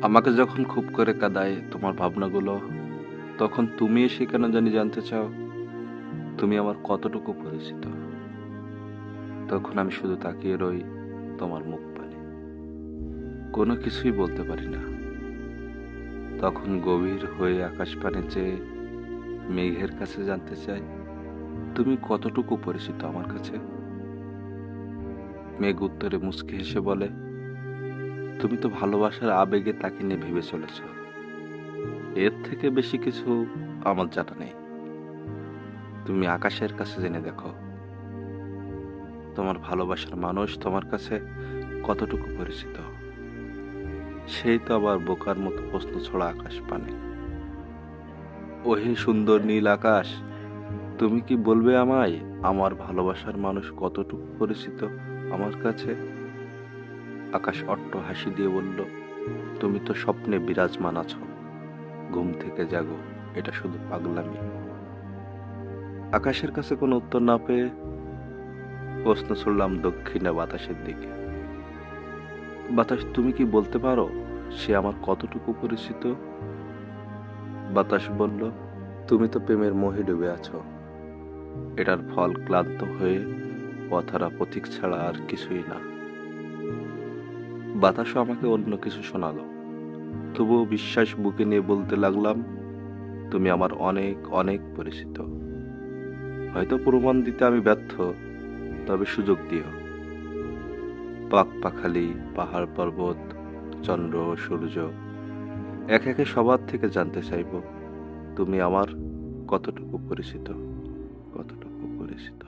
আমাকে যখন খুব করে কাঁদায় তোমার ভাবনাগুলো, তখন তুমি এসে কেন জানি জানতে চাও তুমি আমার কতটুকু পরিচিত। তখন আমি শুধু তাকিয়ে রই তোমার মুখ পানে, কোনো কিছুই বলতে পারি না। তখন গভীর হয়ে আকাশ পানে চেয়ে মেঘের কাছে জানতে চাই তুমি কতটুকু পরিচিত আমার কাছে। মেঘ উত্তরে মুচকি হেসে বলে, তুমি তো ভালোবাসার আবেগে তাকে নিয়ে ভেবে চলেছ। এর থেকে বেশি কিছু আমার জানা নেই। তুমি আকাশের কাছে জেনে দেখো তোমার ভালোবাসার মানুষ তোমার কাছে কতটুকু পরিচিত। সেই তো আবার বোকার মতো প্রশ্ন ছড়া আকাশ পানে, ওহে সুন্দর নীল আকাশ, তুমি কি বলবে আমায় আমার ভালোবাসার মানুষ কতটুকু পরিচিত আমার কাছে? আকাশ অট্ট হাসি দিয়ে বলল, তুমি তো স্বপ্নে বিরাজমান আছো, ঘুম থেকে জাগো, এটা শুধু পাগলামি। আকাশের কাছে কোনো উত্তর না পেয়ে প্রশ্ন ছুড়লাম দক্ষিণে বাতাসের দিকে। বাতাস, তুমি কি বলতে পারো সে আমার কতটুকু পরিচিত? বাতাস বলল, তুমি তো প্রেমের মোহে ডুবে আছো, এটার ফল ক্লান্ত হয়ে পথহারা পথিক ছাড়া আর কিছুই না। বাতাসও আমাকে অন্য কিছু শোনালো, তবুও বিশ্বাস বুকে নিয়ে বলতে লাগলাম, তুমি আমার অনেক অনেক পরিচিত। হয়তো প্রমাণ দিতে আমি ব্যর্থ, তবে সুযোগ দিও। পাখ পাখালি, পাহাড় পর্বত, চন্দ্র সূর্য, একে একে সবার থেকে জানতে চাইব তুমি আমার কতটুকু পরিচিত, কতটুকু পরিচিত।